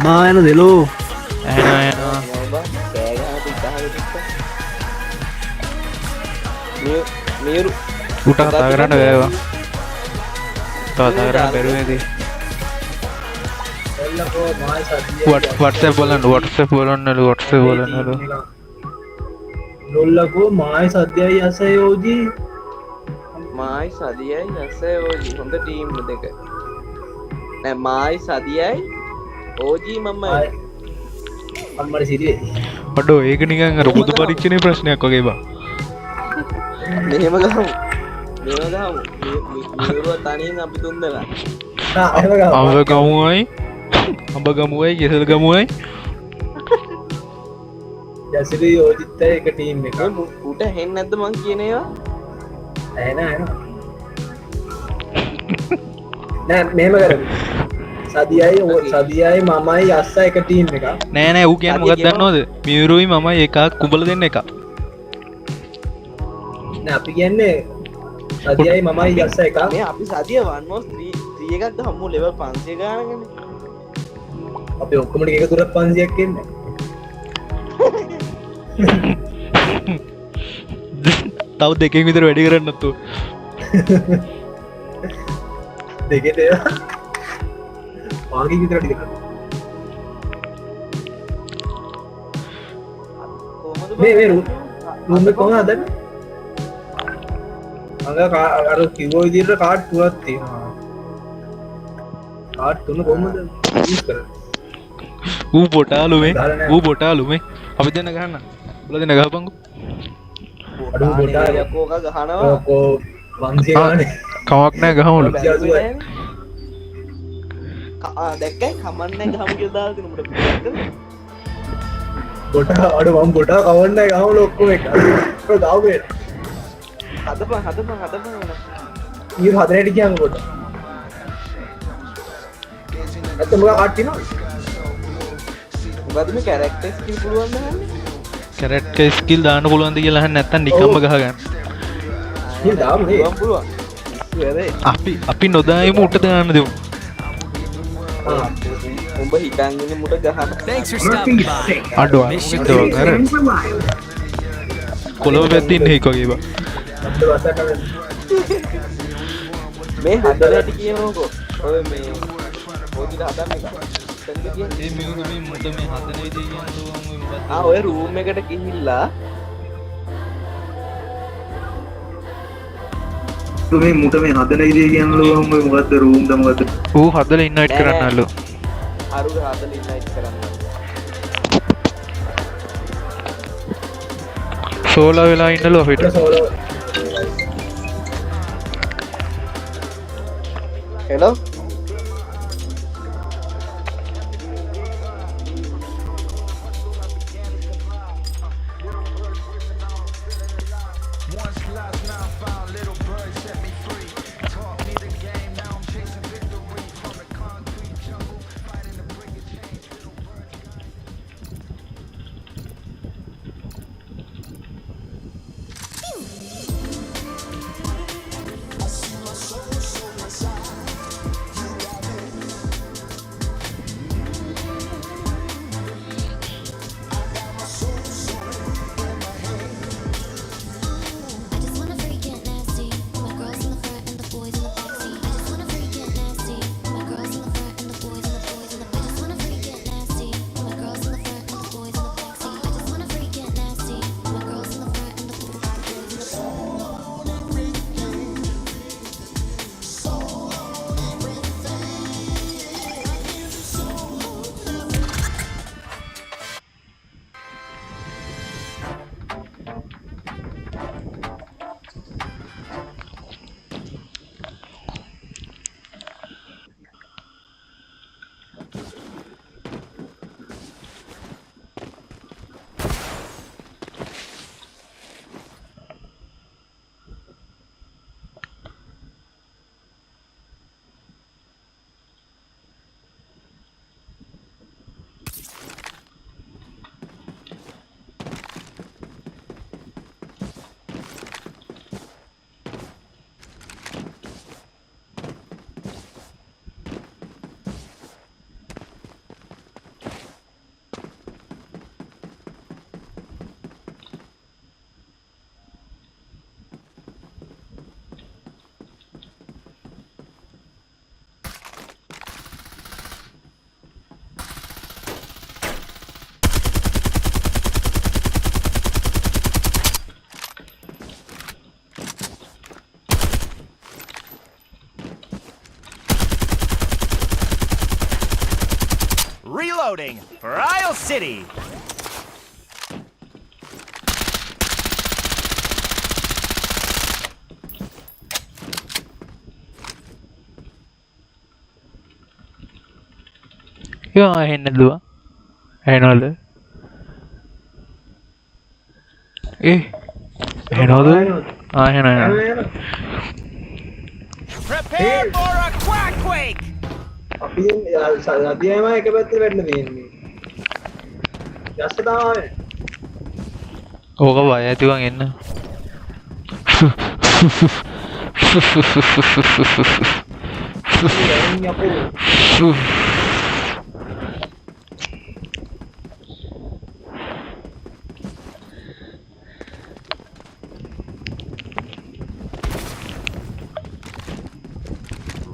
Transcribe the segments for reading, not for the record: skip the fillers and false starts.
මායන දෙලෝ ඇහෙනවා මේරු උට කතා කරන්න බෑවා කතා කරන්න බැරුවේදී WhatsApp බලන්නලු WhatsApp බලන්නලු ලොල්ලකෝ මාය සද්‍යයි අසයෝජී මායි සදියයි ඇසයි ඕජී හොඳ ටීම් දෙක නෑ මායි සදියයි ඕජී මම අම්මට සිරිය අඩෝ ඒක නිකන් අර බුදු පරීක්ෂණයේ ප්‍රශ්නයක් වගේ බා මෙහෙම ගහමු මේරුව තනියෙන් අපි තුන්දලා අඹ ගමුවයි අඹ ගමුවයි ගෙසල් ගමුවයි ජසිරි යෝජිත්තය එක ටීම් එක උට හෙන්න නැද්ද මං කියන ඒවා ඇන නෑ මෙම කර සදියයි සදියයි මමයි අස්ස එක ටීම් එක නෑනෑ ඌ කියන්න මොකක් දන්නවද මියරුයි මමයි එකක් කුඹල දෙන්න එක අපි කියන්නේ සදියයි මමයි අස්ස එක මේ අපි සදිය වන්මෝස් ත්‍රියකක්ද හම්මු ලෙවල් 500 ගානගෙන අපි ඔක්කොමට එක තුරක් 500ක් එන්න තව දෙකෙන් විතර වැඩි කරන්නත්තු දෙකට පාගී විතර ටික මේ රුම් එක කොහොමද හදන්නේ අර කිව්ව විදිහට කාඩ් තුනක් තියෙනවා කාඩ් තුන කොහොමද යූස් කරන්නේ ඌ බොටාලු මේ අපි දෙන්න ගහන්න උල දෙන්න ගහපන්කෝ අඩු බොටා යකෝක ගහනවා ඔකෝ 500 ගානේ කමක් නෑ ගහමුලු දැක්කයි කමන්නේ ගහමු කියලා දාලා තිනු උඹට බොටා අඩු මම බොටා කවන්නේ ගහමු ඔක්කොම එක ඒක දාවුවේ හදපන් ඊ හදරේට කියන්න කොට ඇත්ත මොකක් කාඩ් තියෙනවද මොකද මේ කැරක්ටර් ස්කිල් පුළුවන් නෑනේ කැරක්ටර් ස්කිල් දාන්න පුළුවන්ද කියලා අහන්න නැත්තම් නිකම්ම ගහගන්න ඉතින් දාමු නේ පුළුවන් අපි නොදායිමු උට දාන්න දෙමු උඹ හිතන්නේ මුට ගහන අඩෝ කර කොළඹ පැත්තේ ඉන්නේ එක වගේ බා මේ හදලා ඇති කියනකො ඔය මේ පොඩි හදන්න ඔය රූම් එකට ගිහිල්ලා මේ මුට මේ හදන ඉදිරිය කියන්නලු මොකද්ද රූම් ද මොකද්ද ඌ හදලා ඉන්වයිට් කරන්නලු අරුග හදලා ඉන්වයිට් කරන්න සෝලා වෙලා ඉන්නලු අපිට hello Reloading for Isle City. Yo, ahead dua. Ahead ahead. Prepare for a quackquake. අපි සතියම එක පැත්තට වැටෙන්න තියෙන්නේ. යස්ස තමයි. ඕක බය ඇතිවන් එන්න.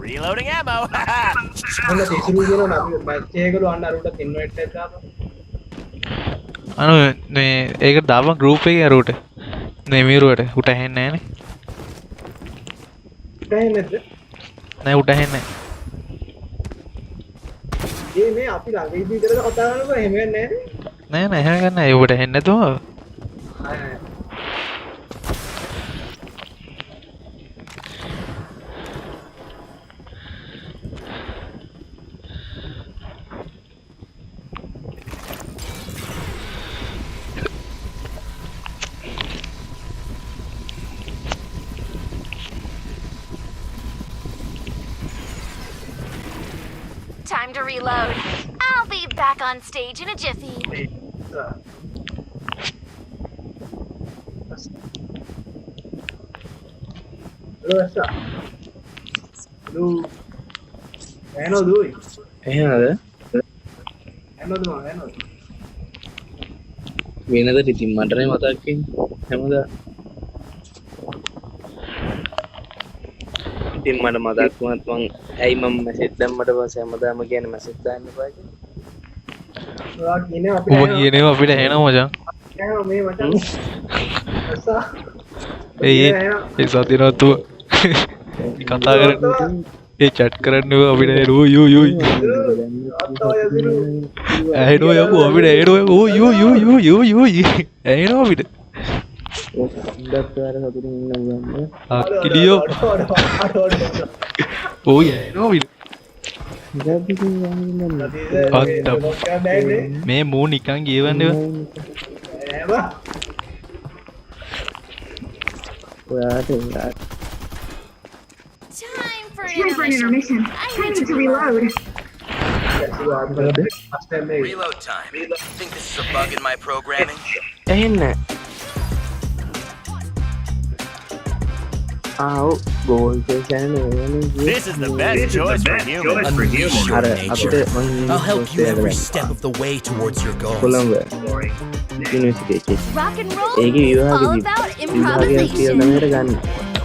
Reloading ammo. මොන දෙසිරු කියනවා අපි මැච් එකකට වන්න අරුට ඉන්වයිට් එකක් දාපන්. අනු මේ ඒක දාපන් ගෲප් එකේ අරුට. මේ මීරුවට උට ඇහෙන්නේ නැහනේ. දැනෙන්නද? නෑ උට ඇහෙන්නේ ඒ මේ අපි ළඟ ඉඳි විතරද කතා කරනකොට එහෙම වෙන්නේ නෑ. නෑ එහෙම ගන්න. ඒ උට ඇහෙන්නේ නැතුව. නැහැ. Time to reload. I'll be back on stage in a jiffy. Hello, Hello, doing? එහෙමද? Hello. වෙනද ඉතින් මටනේ මතක් වෙන්නේ හැමදා. ඉතින් මට මතක් වුණත් මං ඇයි මම මැසේජ් දැම්මට පස්සේ හැමදාම කියන්නේ මැසේජ් දාන්න එපා කියලා. ඔයා කියන්නේ අපිට ඔබ කියනවා අපිට ඇහෙනවා මචං. ඇහෙනවා මේ මචං. අස්සා. ඒ සතිනත්තුව කතා කරන්න ඒ චැට් කරන්න අපිට ඇහෙනවා යෝ ඇහෙනවා යකෝ අපිට ඇහෙනවා යෝ ඇහෙනවා අපිට. කිලියෝ ඕය ඇහෙනවා අපිට. මේ මූ නිකන් ගියවන්නේ Time for an intermission. I need to reload. Reload time. Think this is a bug in my programming? ඇහෙන්නේ ආව් ගෝල් පේෂන් එවනේ. This is the best choice for humans. Unleash your අර nature. අපිට I'll help you every step of the way towards your goals. Colombo university එකේ Rock and roll. ඒකේ All විභාගෙදී about විභාගයක් කියලා improvisation. තමයි ගන්න.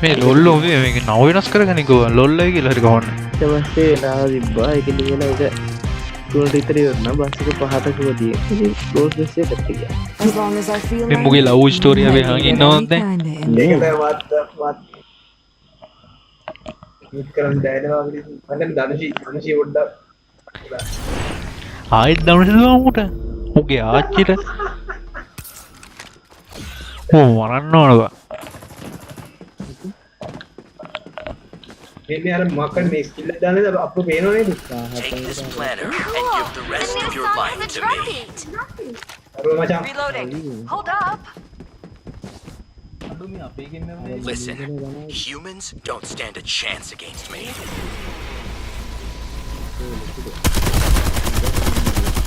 මේ ලොල්ල උඹේ මේක නව වෙනස් කරගනිකෝ ලොල්ල කියලා හරි ගහන්න. ඊට පස්සේ නාව තිබ්බා ඒක ලියලා ඒක තුනට විතර ඉවරන බස් එක පහට කිව්වදී ඉතින් ක්ලෝස් බස් එකට ගියා. As long as I feel මේ මුගේ ලව් ස්ටෝරිය අපි අහන් ඉන්නවද දැන්? ඒක තමයි වත් මිත් කරන් දැනෙනවා අපිට. මම දනුෂි පොඩ්ඩක් ආයෙත් දවසට දුවමුට. මුගේ ආච්චිට. මරන්න ඕනවා. මේ අර මකන් මේ ස්කිල් එක දාන්නේ අප්පු පේනව නේද? Take this planner and Cool. give the The rest new of your song life has a to drum me. beat. අර මචං. Reloading. Hold up. Listen, humans don't stand a chance against me.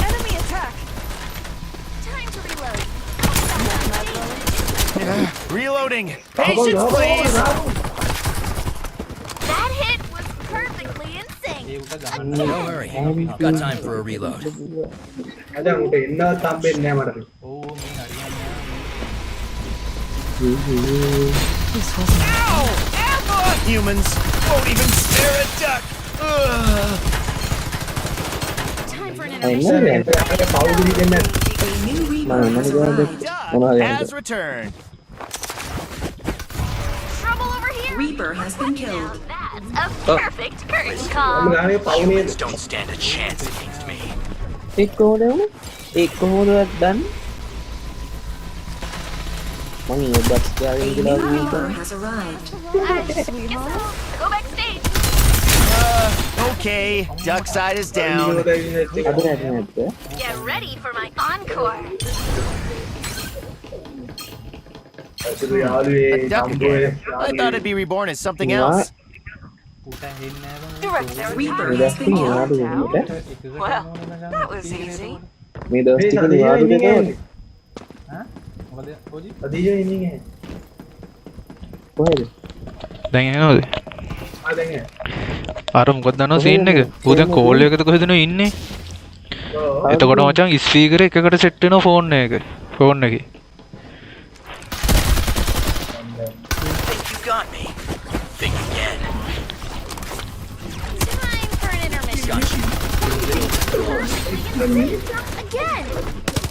Enemy attack. Time to reload. Reloading. Patience, please. That hit was perfectly in sync. Don't worry. I've got time for a reload. මචං උට එන්නවත් හම්බෙන්නේ නැහැ මට. Ow! Apple! Humans won't even stare at duck. Ugh. Time for an අයිනේ intermission. අපේ පවුලි දෙන්න. Duck has returned. Trouble over here. Reaper has been killed. Now that's a perfect curtain මම call. ගානේ පවුනේ Humans don't stand a chance against me. ඒක කොහොමද වුනේ? ඒක කොහොමද දන්නේ? මම ඉබ්බත් A ගාගෙන new ගිහලා Reaper has arrived. Go backstage. Okay, duck side is down. අද නැද්ද? Get ready for my encore. අතුරු යාළුවේ A duck again. I thought it'd be reborn as something else. Reaper මේ has been දැක්කේ killed. යාළුවෙ වෙනකොට Well, that was easy. මේ දවස් ටික නිවාඩු දෙනවා. අදීජෝ ඉන්නේ කොහෙද? දැන් එනවද? ආ දැන් එන. අර මොකද දන්නව සීන් එක? ඌ දැන් කෝල් එකකද කොහෙද නෝ ඉන්නේ? ඔව්. එතකොට මචං ස්පීකර් එකකට සෙට් වෙනවා ෆෝන් එකේ. ෆෝන් එකේ. Think you got me? Think again. Time for an intermission. Again.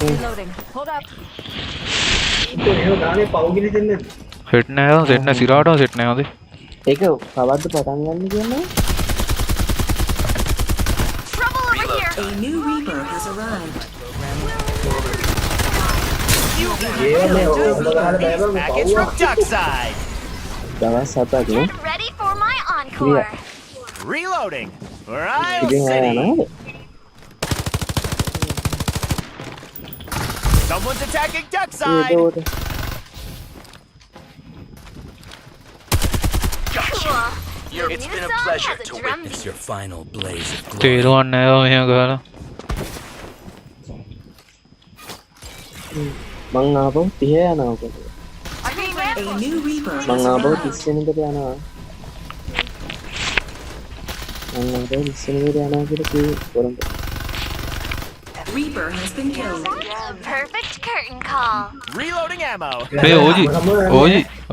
Reloading. Hold up. ඒක ගානේ පවුගිලි දෙන්නේ. සෙට් නෑ සෙට් නෑ සිරාටම සෙට් නෑ හොඳේ. ඒක කවද්ද පටන් ගන්න කියන්නේ? Trouble over here. A new Reaper has arrived. ඒවනේ ඔබ ගහලා බෑබම් Package from duck side. දවස් 7ක් නේ. Get ready for my encore. Reloading. Right ඉතින් ආය city. යනවාද? Someone's attacking duck side. ඒකට Cool. Your It's new been a song pleasure has a to drum witness beat. your final blaze of glory. තේරුවන් නෑ මෙහෙම ගහලා. මං ආපහු 30 යනවා කොහොමද? Are you A ready? new Reaper මං has ආපහු arrived. 30 වෙනිකට යනවා. මං ආපහු 30 වෙනිකට යනවා කියලා කිව්වේ කොරම්බ. Reaper has been killed. Perfect curtain call. Reloading ammo. මේ ඕජි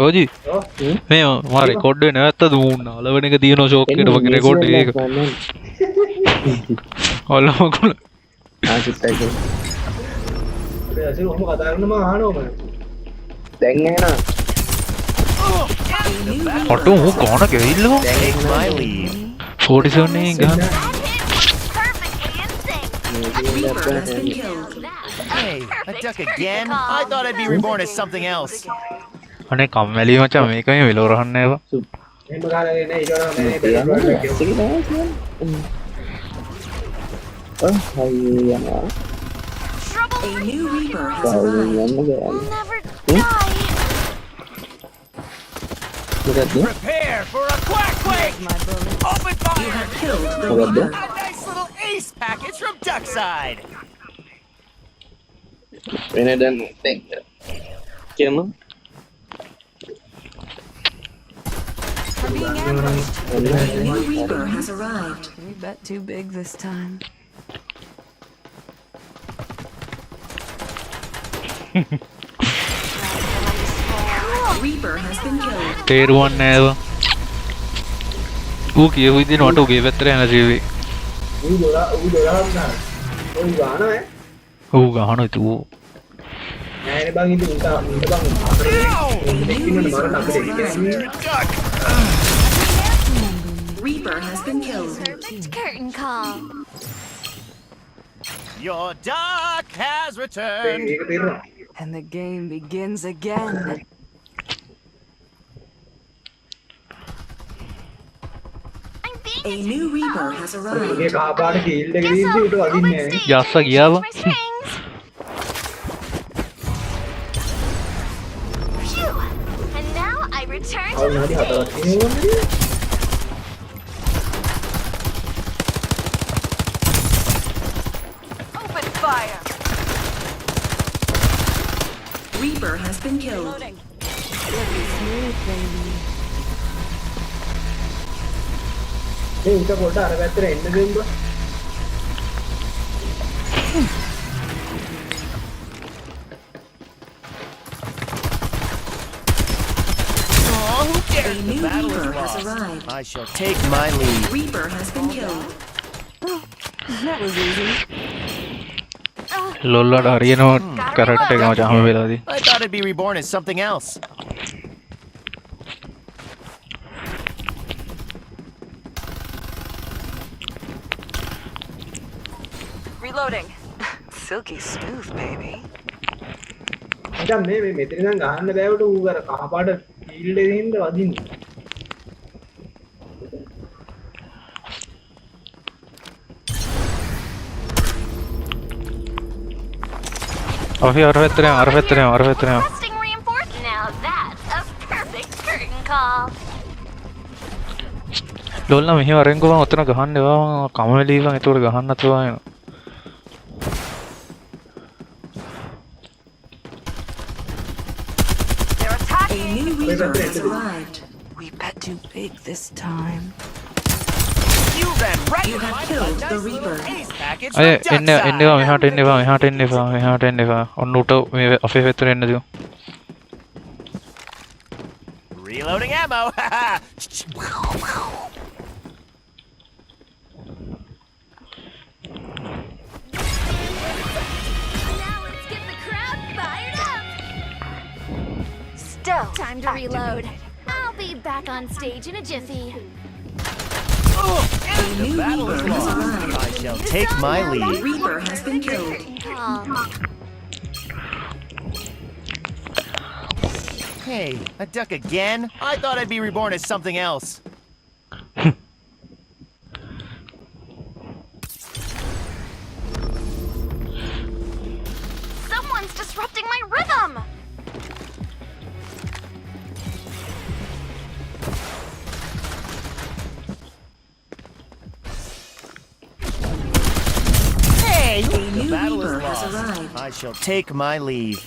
ඕජි ඔව්. මේ මම රෙකෝඩ් එක නැවත්තද ඌන්න අලවෙන එක තියෙනවා ෂෝක් එකට වගේ රෙකෝඩ් එක ඔල්ලමකුල ආසිටයි. ඒ ඇසි ඔහොම කතා කරන මම අහනවා මම. දැන් එනවා. ඔටු ඌ ගාන ගෙවිල්ලෝ Take my lead. 47 එක ගන්න That hit was perfectly in sync. Reaper has been killed. Hey, a duck again? I thought I'd be reborn as something else. අනේ කම්මැලි මචං මේක මේ වෙලව රහන්න ඒවා එහෙම ගහලා නේ ඊට වඩා මේ යනවා. Trouble A over new here. Reaper has පාවෙන් arrived. යන්න බෑ. We'll never die. මොකද්ද? Prepare for a quack quake! Open You fire! have killed the What the? Reaper. A nice little ace package from duck side. වෙන දැන් දැන් කියමු. Being ambushed. A new Reaper has arrived. We bet too big this time. Reaper has been killed. තේරුවන් නෑ ඒවා ඌ කියපු විදිහට මට උගේ පැත්තට යන ජීවි ඌ 12 ගන්න. ඌ ගානවා ඈ. ඌ ගහන තු නෑනේ බං ඉතින් උන්ට බං අපිට දෙකින්නට මරන්න අපිට කියන්නේ. Duck! Reaper has been killed. Perfect curtain call. Your duck has returned. ඒක තේරෙනවා. And the game begins again. I'm being A new Reaper has arrived. ඒ කහපාට ෆීල්ඩ් එකේ Guess ඉඳි I'll උට go වදින්නේ නෑ. backstage. යස්ස ගියාව My strings. Phew. And now I return to ආව the නාඩි හතරක් stage. තියෙනවනේ. Open fire. Reaper has been killed. Loading. Looking smooth, baby. මේ උන්ට පොඩ්ඩ අර පැත්තට එන්න දෙන්න බා. Oh, who A cares? The new battle is Reaper has lost. arrived. I shall take my lead. Reaper has been killed. That was easy. ලොල්ලට හරියනවා කරට් එක මචං හැම වෙලාවදී I thought I'd be reborn as something else. Reloading. silky smooth, baby. දැන් මේ මෙතන ඉඳන් ගහන්න බෑවට ඌ අර කහපාට ෆීල්ඩ් එකේ ඉඳ වදින්නේ. අපි අර පැත්තට යමු, අර පැත්තට යමු, අර පැත්තට යමු. Requesting reinforcement. Now that's a perfect curtain call. ලොල්ලා මෙහෙ වරෙන්කෝ මම ඔතන ගහන්න එපා මම කමෙලි ඉවන් ඒතකොට ගහන්න නැතුව එනවා. They're A attacking. new Reaper has arrived. We bet too big this time. You ran right You have behind killed a the nice Reaper. little ace package අය from එන්න එන්නවා Duckside. මෙහාට එන්න එපා මෙහාට එන්න එපා මෙහාට එන්න එපා ඔන්න උට මේ අපේ පැත්තට එන්න දියු. Reloading ammo. Now let's get the crowd fired up. Stealth. Time to reload. I'll be back on stage in a jiffy. A new Battle is Reaper has lost. arrived. I shall take my lead. Reaper has been killed. Call. Hey, a duck again? I thought I'd be reborn as something else. Someone's disrupting my rhythm. Hey, A the new battle is Reaper has lost. arrived. I shall take my leave.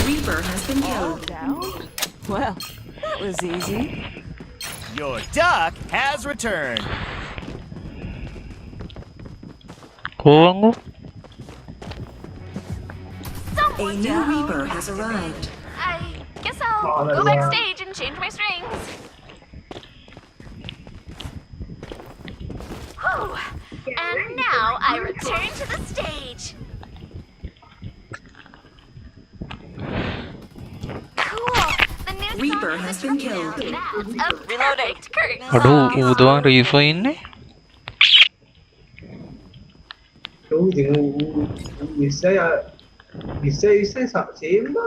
Reaper has been killed. Down? Well, that was easy. Your duck has returned. කෝවංගු A Someone new down. Reaper has arrived. I guess I'll go backstage and change my strings. Whew. And now I return to the stage. Cool. The new song Reaper is has been dropping killed. now. That's a perfect curtain අඩු call. උදවන් රීෆර් ඉන්නේ. ඌ ඉතින් ඌ ඉස්සයි same බා.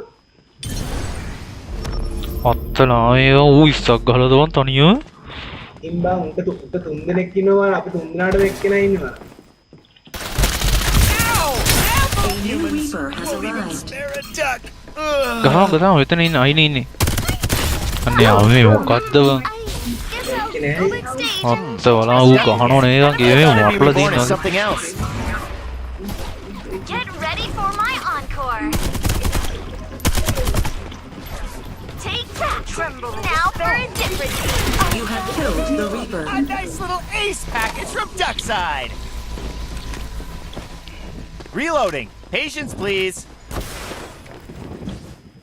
අත්තනාවේ ඌ ඉස්සක් ගහලා දවන් තනියම. ඉතින් බා උන්ට තුන් දෙනෙක් ඉන්නවා අපි තුන් දෙනාට එක්කෙනා ඉන්නවා. A new Reaper has Won't even arrived. spare a duck. Ugh. ගහම මෙතන ඉන්න අයිනේ ඉන්නේ. අනේ ආවේ මොකද්ද බං. I guess I'll go backstage and අත්ත වලා ඌ ගහනෝ නේ වගේ I මේ thought I'd be වටලා reborn as දිනනවා. something else. get ready for my encore. Take that, Tremble. Now for a different team. You have killed the Reaper. A nice little ace package from Duckside. Reloading. Patience, please.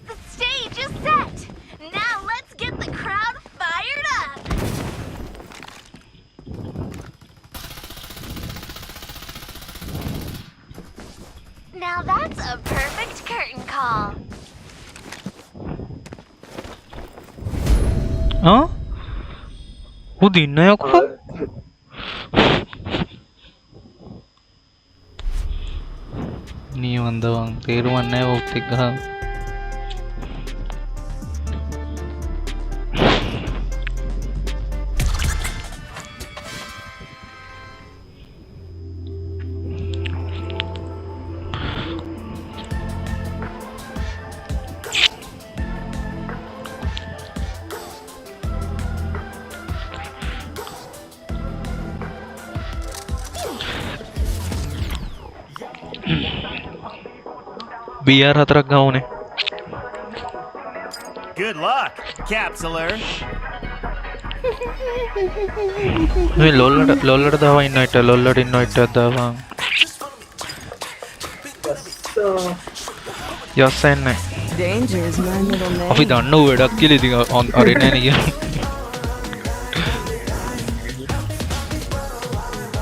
The stage is set. Now let's get the crowd fired up. Now that's a perfect curtain call. ආ? ඌ දින්න යකෝ. නියමන් දවන් තේරුම් නැහැ ඔත් එක්ක ගහන. BR හතරක් ගහුනේ. Good luck, Capsuler. මේ ලොල්ලට දාවා ඉන්න ඉට ලොල්ලට ඉන්න ඉට දාවා. යස් එන්නේ. Danger is my middle name. අපි දන්න වැඩක් කියලා ඉතින් අරින්නේ නැහැ නේ.